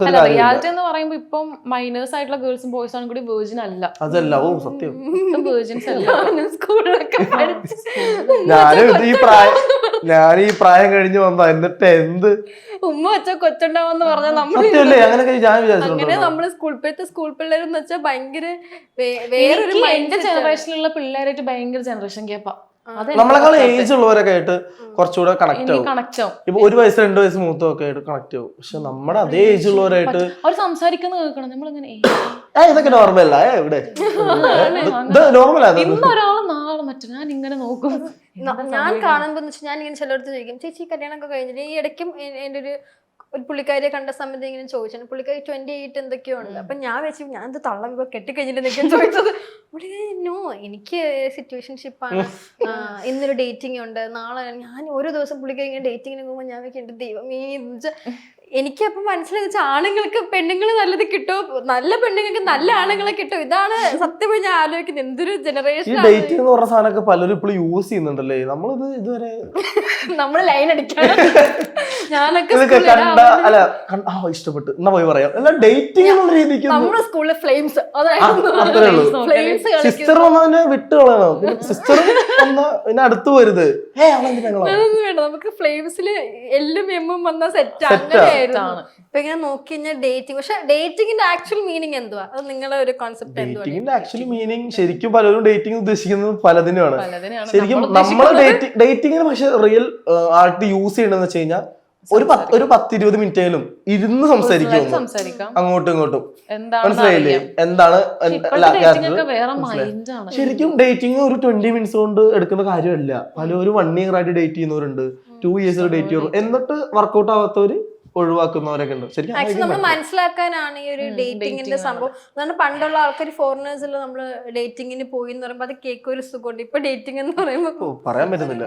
അല്ല റിയാലിറ്റി എന്ന് പറയുമ്പോ ഇപ്പം മൈനേഴ്സ് ആയിട്ടുള്ള ഗേൾസും ബോയ്സും കൂടി വേർജിൻ അല്ല. അതല്ല. ഓ സത്യം. വേർജിൻസ് അല്ല. സ്കൂളിലൊക്കെ ഞാൻ ഈ പ്രായം കഴിഞ്ഞ് വന്ന എന്നിട്ട് എന്ത് ഉമ്മ വെച്ച കൊച്ചുണ്ടാവെന്ന് പറഞ്ഞാൽ സത്യമല്ലേ? അങ്ങനെയൊക്കെ ഞാൻ അങ്ങനെ വിചാരിച്ചിട്ടുണ്ട്. നമ്മള് സ്കൂൾ പിള്ളേരെന്ന് വെച്ചാൽ ഭയങ്കര വേറൊരു എന്റെ ജനറേഷനിലുള്ള പിള്ളേരായിട്ട് ഭയങ്കര ജനറേഷൻ ഗ്യാപ്പാ. നമ്മളെക്കാൾ ഏജ് ഉള്ളവരൊക്കെ ആയിട്ട് കുറച്ചുകൂടെ കണക്ട് ആവും. കണക്ട് ആവും. ഇപ്പൊ 1 വയസ്സ് 2 വയസ്സ് മൂത്തൊക്കെ ആയിട്ട് കണക്ട് ആവും. പക്ഷെ നമ്മുടെ അതേ ഏജ് ഉള്ളവരായിട്ട് അവർ സംസാരിക്കുന്ന കേൾക്കണം. നമ്മളിങ്ങനെ ഇതൊക്കെ നോർമൽ ഇവിടെ നോർമൽ. ഇന്നൊരാള് നാളെ മറ്റു ഞാൻ ഇങ്ങനെ നോക്കും. ഞാൻ കാണുമ്പോ ഞാൻ ഇങ്ങനെ ചിലടത്ത് ചോദിക്കും, ചേച്ചി കല്യാണം ഒക്കെ കഴിഞ്ഞിട്ട് ഈ ഇടയ്ക്കും എന്റെ ഒരു പുള്ളിക്കാരിയെ കണ്ട സമയത്ത് ഇങ്ങനെ ചോദിച്ചു, പുള്ളിക്കാരി 28 എന്തൊക്കെയോ ഉണ്ട്. അപ്പൊ ഞാൻ വെച്ചു ഞാൻ ഇത് തള്ളം ഇപ്പൊ കെട്ടിക്കഴിഞ്ഞിട്ട് ചോദിച്ചത്. നോ, എനിക്ക് സിറ്റുവേഷൻഷിപ്പാണ്, ഇന്നൊരു ഡേറ്റിംഗ് ഉണ്ട്, നാളെ ഞാൻ ഓരോ ദിവസം പുള്ളിക്കാരി ഇങ്ങനെ ഡേറ്റിങ്ങിന് പോകുമ്പോൾ ഞാൻ എന്റെ ദൈവമേ, എനിക്ക് അപ്പൊ മനസ്സിലായി ആണുങ്ങൾക്ക് പെണ്ണുങ്ങൾ നല്ലത് കിട്ടും, നല്ല പെണ്ണുങ്ങൾക്ക് നല്ല ആണുങ്ങളെ കിട്ടും. ഇതാണ് സത്യം ഞാൻ ആലോചിക്കുന്നത്. എന്തൊരു ജനറേഷൻ. ഡേറ്റിംഗ് എന്ന് പറഞ്ഞ സാധനമൊക്കെ പലരും ഇപ്പോൾ യൂസ് ചെയ്യുന്നുണ്ടല്ലേ. നമ്മളിത് ഇതുവരെ നമ്മള് ലൈൻ അടിക്കാൻ ഞാനൊക്കെ ഇഷ്ടപ്പെട്ടു എന്നാ പോയി പറയാം. അല്ല ഡേറ്റിംഗ് എന്നുള്ള രീതിക്ക് നമ്മുടെ സ്കൂളിലെ ഫ്ലെയിംസ് അത്രേ ഉള്ളൂ. സിസ്റ്റർ വന്നതിനെ വിട്ട് കളയണം. സിസ്റ്റർ വന്ന പിന്നെ അടുത്ത് വരുത്. അതൊന്നും വേണ്ട. നമുക്ക് ഫ്ലെയിംസില് എല്ലും എമ്മും വന്ന സെറ്റ് അങ്ങനെയായിരുന്നു. ഇപ്പൊ ഇങ്ങനെ നോക്കി കഴിഞ്ഞാൽ ഡേറ്റിംഗ്. പക്ഷെ ഡേറ്റിംഗിന്റെ ആക്ച്വൽ മീനിങ് എന്തുവാ? അത് നിങ്ങളുടെ ഒരു കോൺസെപ്റ്റ് എന്തുവാ? ഡേറ്റിംഗിന്റെ ആക്ച്വലി മീനിങ് ശരിക്കും പലരും ഡേറ്റിംഗ് ഉദ്ദേശിക്കുന്നത് പലതിനുമാണ്. ശരിക്കും നമ്മൾ ഡേറ്റിംഗിന് പക്ഷെ റിയൽ ആയിട്ട് യൂസ് ചെയ്യണമെന്ന് വെച്ച് കഴിഞ്ഞാൽ ഒരു 10-20 മിനിറ്റേലും ഇരുന്ന് സംസാരിക്കും അങ്ങോട്ടും ഇങ്ങോട്ടും. മനസ്സിലായില്ലേ എന്താണ്? ശരിക്കും ഡേറ്റിംഗ് ഒരു 20 മിനിറ്റ്സ് കൊണ്ട് എടുക്കുന്ന കാര്യമല്ല. പലരും 1 ഇയർ ആയിട്ട് ഡേറ്റ് ചെയ്യുന്നവരുണ്ട്, 2 ഇയേഴ്സ് ഡേറ്റ് ചെയ്യുന്നു. എന്നിട്ട് വർക്ക്ഔട്ട് ആവാത്തവര് ഒഴിവാക്കുന്നവരൊക്കെ ഉണ്ട്. ശരിക്കും നമ്മൾ മനസ്സിലാക്കാനാണ് ഈ ഒരു ഡേറ്റിംഗിന്റെ സംഭവം. അതുകൊണ്ട് പണ്ടുള്ള ആൾക്കാർ ഫോറിനേഴ്സിൽ നമ്മള് ഡേറ്റിംഗിന് പോയി എന്ന് പറയുമ്പോൾ അത് കേക്ക് ഒരു സുഖമുണ്ട്. ഇപ്പൊ ഡേറ്റിംഗ് എന്ന് പറയുമ്പോൾ പറയാൻ പറ്റുന്നില്ല.